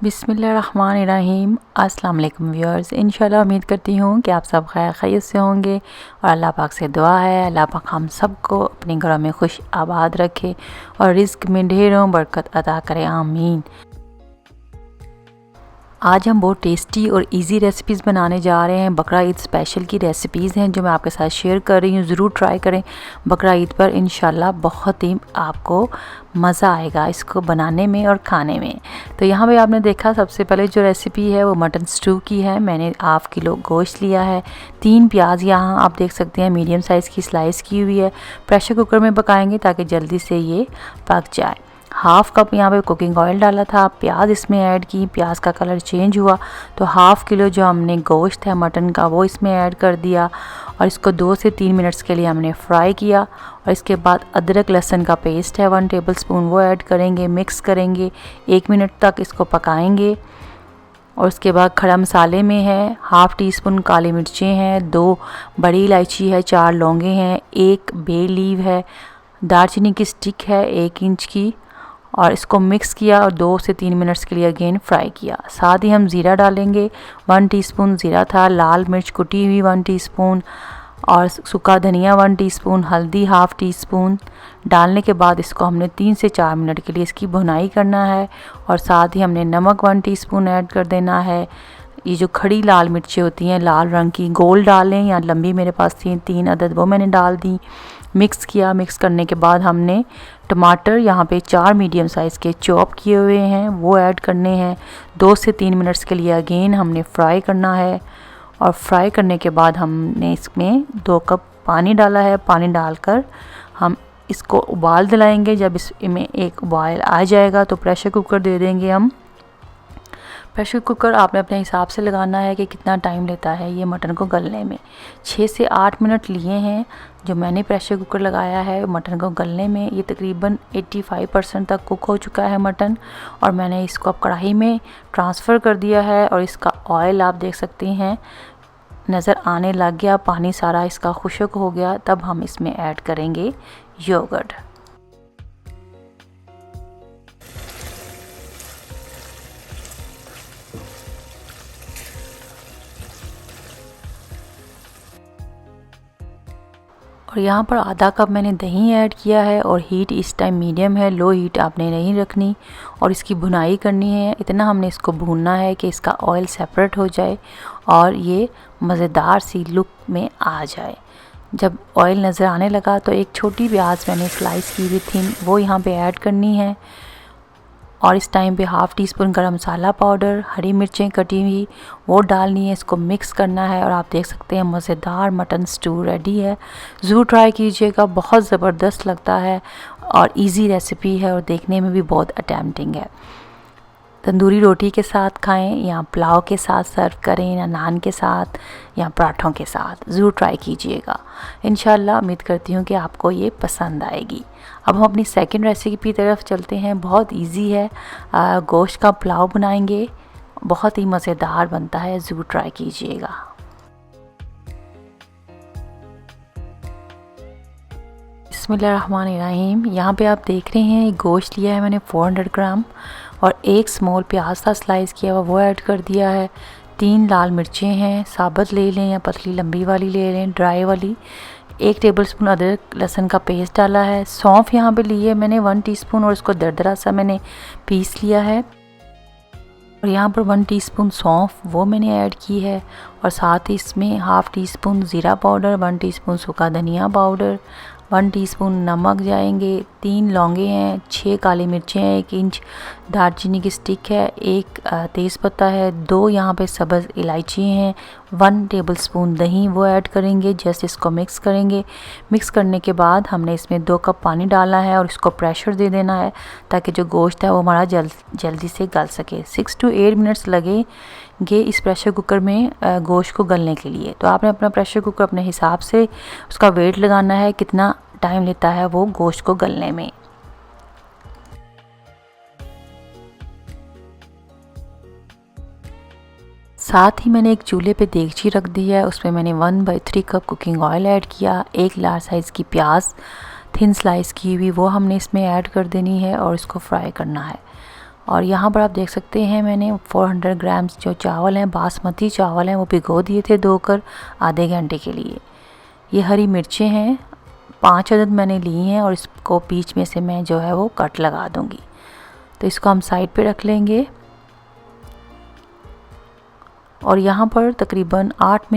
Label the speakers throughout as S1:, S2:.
S1: बिस्मिल्लाहिर्रहमानिर्रहीम। अस्सलाम वालेकुम व्यूअर्स। इंशाल्लाह उम्मीद करती हूँ कि आप सब खैरियत से होंगे और अल्लाह पाक से दुआ है अल्लाह पाक हम सबको अपने घरों में खुश आबाद रखे और रिज़्क में ढेरों बरकत अता करे, आमीन। आज हम बहुत टेस्टी और इजी रेसिपीज़ बनाने जा रहे हैं। बकरा ईद स्पेशल की रेसिपीज़ हैं जो मैं आपके साथ शेयर कर रही हूँ। ज़रूर ट्राई करें बकरा ईद पर, इंशाल्लाह बहुत ही आपको मज़ा आएगा इसको बनाने में और खाने में। तो यहाँ पे आपने देखा सबसे पहले जो रेसिपी है वो मटन स्टू की है। मैंने ½ किलो गोश्त लिया है। 3 प्याज यहाँ आप देख सकते हैं मीडियम साइज़ की स्लाइस की हुई है। प्रेशर कुकर में पकाएंगे ताकि जल्दी से ये पक जाए। ½ कप यहाँ पे कुकिंग ऑयल डाला था। प्याज इसमें ऐड की, प्याज का कलर चेंज हुआ तो ½ किलो जो हमने गोश्त है मटन का वो इसमें ऐड कर दिया और इसको 2 से 3 मिनट्स के लिए हमने फ्राई किया। और इसके बाद अदरक लहसुन का पेस्ट है 1 टेबलस्पून, वो ऐड करेंगे, मिक्स करेंगे, 1 मिनट तक इसको पकाएंगे। और उसके बाद खड़ा मसाले में है ½ टीस्पून काली मिर्चें हैं, 2 बड़ी इलायची है, 4 लौंगे हैं, 1 बे लीव है, दालचीनी की स्टिक है 1 इंच की। और इसको मिक्स किया और 2 से 3 मिनट्स के लिए अगेन फ्राई किया। साथ ही हम ज़ीरा डालेंगे, 1 टीस्पून ज़ीरा था, लाल मिर्च कुटी हुई 1 टीस्पून और सूखा धनिया 1 टीस्पून, हल्दी ½ टीस्पून डालने के बाद इसको हमने 3 से 4 मिनट के लिए इसकी भुनाई करना है। और साथ ही हमने नमक 1 टीस्पून ऐड कर देना है। ये जो खड़ी लाल मिर्चें होती हैं लाल रंग की, गोल डालें या लंबी, मेरे पास थी 3 अदद, वो मैंने डाल दी। मिक्स किया। मिक्स करने के बाद हमने टमाटर यहाँ पे 4 मीडियम साइज़ के चॉप किए हुए हैं वो ऐड करने हैं। 2 से 3 मिनट्स के लिए अगेन हमने फ्राई करना है। और फ्राई करने के बाद हमने इसमें 2 कप पानी डाला है। पानी डालकर हम इसको उबाल दिलाएंगे। जब इसमें एक उबाल आ जाएगा तो प्रेशर कुकर दे देंगे हम। प्रेशर कुकर आपने अपने हिसाब से लगाना है कि कितना टाइम लेता है ये मटन को गलने में। 6 से 8 मिनट लिए हैं जो मैंने प्रेशर कुकर लगाया है मटन को गलने में। ये तकरीबन 85% तक कुक हो चुका है मटन। और मैंने इसको अब कढ़ाई में ट्रांसफ़र कर दिया है और इसका ऑयल आप देख सकते हैं नज़र आने लग गया, पानी सारा इसका खुश्क हो गया। तब हम इसमें ऐड करेंगे योगर्ट। और यहाँ पर ½ कप मैंने दही ऐड किया है और हीट इस टाइम मीडियम है, लो हीट आपने नहीं रखनी। और इसकी भुनाई करनी है, इतना हमने इसको भूनना है कि इसका ऑयल सेपरेट हो जाए और ये मज़ेदार सी लुक में आ जाए। जब ऑयल नज़र आने लगा तो एक छोटी प्याज मैंने स्लाइस की हुई थी वो यहाँ पे ऐड करनी है। और इस टाइम पे ½ टीस्पून गरम मसाला पाउडर, हरी मिर्चें कटी हुई वो डालनी है। इसको मिक्स करना है और आप देख सकते हैं मज़ेदार मटन स्टू रेडी है। ज़रूर ट्राई कीजिएगा, बहुत ज़बरदस्त लगता है और इजी रेसिपी है और देखने में भी बहुत अटेम्प्टिंग है। तंदूरी रोटी के साथ खाएं या पुलाव के साथ सर्व करें या नान के साथ या पराठों के साथ, ज़रूर ट्राई कीजिएगा। इंशाल्लाह उम्मीद करती हूँ कि आपको ये पसंद आएगी। अब हम अपनी सेकंड रेसिपी की तरफ चलते हैं। बहुत इजी है, गोश्त का पुलाव बनाएंगे, बहुत ही मज़ेदार बनता है, ज़रूर ट्राई कीजिएगा। बिस्मिल्लाहिर्रहमानिर्रहीम। यहाँ पे आप देख रहे हैं गोश्त लिया है मैंने 400 ग्राम और 1 स्मॉल प्याज था स्लाइस किया हुआ वो ऐड कर दिया है। 3 लाल मिर्चें हैं, साबुत ले लें या पतली लंबी वाली ले लें, ड्राई वाली। 1 टेबलस्पून अदरक लहसुन का पेस्ट डाला है। सौंफ यहाँ पे ली है मैंने 1 टीस्पून और इसको दरदरा सा मैंने पीस लिया है। और यहाँ पर 1 टीस्पून सौंफ वो मैंने ऐड की है। और साथ ही इसमें ½ टीस्पून ज़ीरा पाउडर, 1 टीस्पून सूखा धनिया पाउडर, 1 टीस्पून नमक जाएंगे, 3 लौंगे हैं, 6 काली मिर्चें हैं, 1 इंच दालचीनी की स्टिक है, 1 तेज़पत्ता है, 2 यहाँ पे सब्ज़ इलायची हैं, 1 टेबलस्पून दही वो ऐड करेंगे। जस्ट इसको मिक्स करेंगे। मिक्स करने के बाद हमने इसमें 2 कप पानी डालना है और इसको प्रेशर दे देना है ताकि जो गोश्त है वो हमारा जल्दी से गल सके। 6 to 8 मिनट्स लगेंगे इस प्रेशर कुकर में गोश्त को गलने के लिए। तो आपने अपना प्रेशर कुकर अपने हिसाब से उसका वेट लगाना है कितना टाइम लेता है वो गोश्त को गलने में। साथ ही मैंने एक चूल्हे पे देगची रख दी है, उसमें मैंने 1/3 कप कुकिंग ऑयल ऐड किया। 1 लार्ज साइज़ की प्याज थिन स्लाइस की हुई वो हमने इसमें ऐड कर देनी है और इसको फ्राई करना है। और यहाँ पर आप देख सकते हैं मैंने 400 ग्राम्स जो चावल हैं, बासमती चावल हैं, वो भिगो दिए थे धोकर आधे घंटे के लिए। ये हरी मिर्चें हैं, 5 अदद मैंने ली हैं और इसको बीच में से मैं जो है वो कट लगा दूँगी। तो इसको हम साइड पे रख लेंगे। और यहाँ पर तकरीबन 8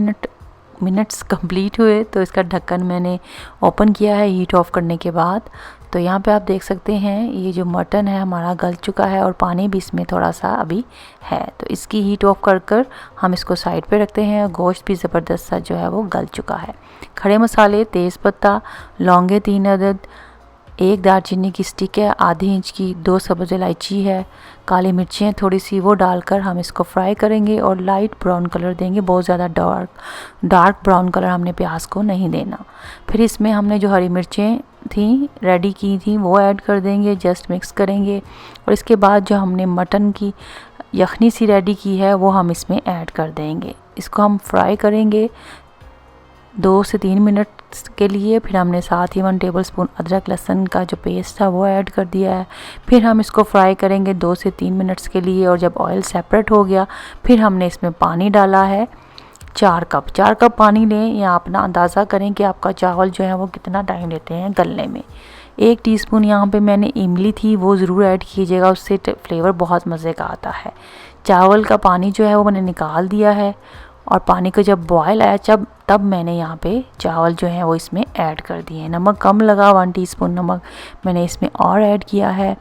S1: मिनट्स कंप्लीट हुए तो इसका ढक्कन मैंने ओपन किया है हीट ऑफ करने के बाद। तो यहाँ पे आप देख सकते हैं ये जो मटन है हमारा गल चुका है और पानी भी इसमें थोड़ा सा अभी है। तो इसकी हीट ऑफ कर हम इसको साइड पे रखते हैं। गोश्त भी ज़बरदस्त सा जो है वो गल चुका है। खड़े मसाले, तेज़पत्ता, लौंगे 3 अदद, 1 दालचीनी की स्टिक है आधी इंच की, 2 सब्ज़ इलायची है, काली मिर्चें थोड़ी सी, वो डालकर हम इसको फ्राई करेंगे और लाइट ब्राउन कलर देंगे। बहुत ज़्यादा डार्क ब्राउन कलर हमने प्याज को नहीं देना। फिर इसमें हमने जो हरी मिर्चें थी रेडी की थी वो ऐड कर देंगे, जस्ट मिक्स करेंगे। और इसके बाद जो हमने मटन की यखनी सी रेडी की है वो हम इसमें ऐड कर देंगे। इसको हम फ्राई करेंगे 2 से 3 मिनट के लिए। फिर हमने साथ ही 1 टेबलस्पून अदरक लहसुन का जो पेस्ट था वो ऐड कर दिया है। फिर हम इसको फ्राई करेंगे 2 से 3 मिनट्स के लिए। और जब ऑयल सेपरेट हो गया फिर हमने इसमें पानी डाला है 4 कप पानी लें, या अपना अंदाज़ा करें कि आपका चावल जो है वो कितना टाइम लेते हैं गलने में। 1 टीस्पून यहाँ पे मैंने इमली थी वो ज़रूर ऐड कीजिएगा, उससे फ्लेवर बहुत मज़े का आता है। चावल का पानी जो है वो मैंने निकाल दिया है और पानी को जब बॉयल आया तब मैंने यहाँ पे चावल जो है वो इसमें ऐड कर दिए। नमक कम लगा, 1 टीस्पून नमक मैंने इसमें और ऐड किया है।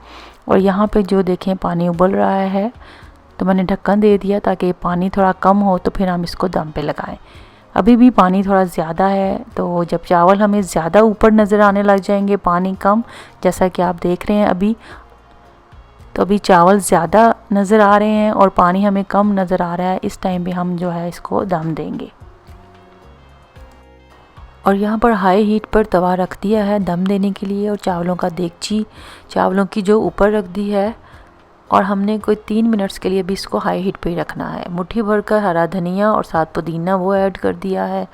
S1: और यहाँ पे जो देखें पानी उबल रहा है तो मैंने ढक्कन दे दिया ताकि पानी थोड़ा कम हो तो फिर हम इसको दम पे लगाएं। अभी भी पानी थोड़ा ज़्यादा है, तो जब चावल हमें ज़्यादा ऊपर नज़र आने लग जाएंगे, पानी कम जैसा कि आप देख रहे हैं अभी, तो अभी चावल ज़्यादा नज़र आ रहे हैं और पानी हमें कम नज़र आ रहा है, इस टाइम पे हम जो है इसको दम देंगे। और यहाँ पर हाई हीट पर तवा रख दिया है दम देने के लिए और चावलों का देगची चावलों की जो ऊपर रख दी है। और हमने कोई 3 मिनट्स के लिए भी इसको हाई हीट पे ही रखना है। मुट्ठी भरकर हरा धनिया और साथ पुदीना वो ऐड कर दिया है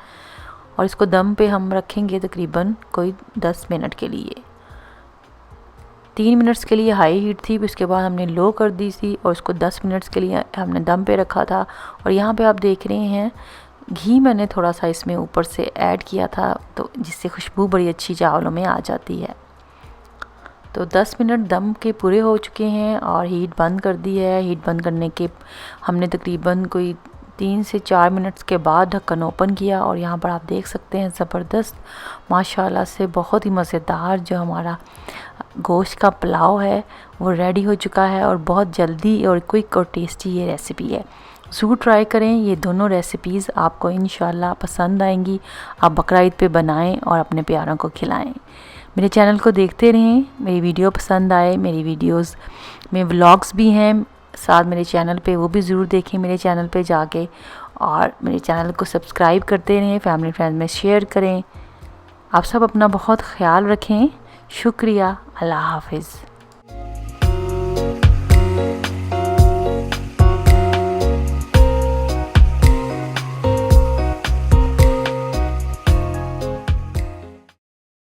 S1: और इसको दम पे हम रखेंगे तकरीबन कोई 10 मिनट के लिए। 3 मिनट्स के लिए हाई हीट थी, उसके बाद हमने लो कर दी थी और उसको 10 मिनट्स के लिए हमने दम पे रखा था। और यहाँ पे आप देख रहे हैं घी मैंने थोड़ा सा इसमें ऊपर से ऐड किया था, तो जिससे खुशबू बड़ी अच्छी चावलों में आ जाती है। तो 10 मिनट दम के पूरे हो चुके हैं और हीट बंद कर दी है। हीट बंद करने के हमने तकरीबन कोई 3 से 4 मिनट्स के बाद ढक्कन ओपन किया और यहाँ पर आप देख सकते हैं ज़बरदस्त माशाल्लाह से बहुत ही मज़ेदार जो हमारा गोश्त का पुलाव है वो रेडी हो चुका है। और बहुत जल्दी और क्विक और टेस्टी ये रेसिपी है, ज़रूर ट्राई करें। ये दोनों रेसिपीज़ आपको इंशाल्लाह पसंद आएंगी। आप बकरा ईद पे बनाएं और अपने प्यारों को खिलाएं। मेरे चैनल को देखते रहें, मेरी वीडियो पसंद आए, मेरी वीडियोस में व्लॉग्स भी हैं साथ मेरे चैनल पे, वो भी ज़रूर देखें मेरे चैनल पे जाके। और मेरे चैनल को सब्सक्राइब करते रहें, फैमिली फ्रेंड्स में शेयर करें। आप सब अपना बहुत ख्याल रखें। शुक्रिया, अल्लाह हाफिज़।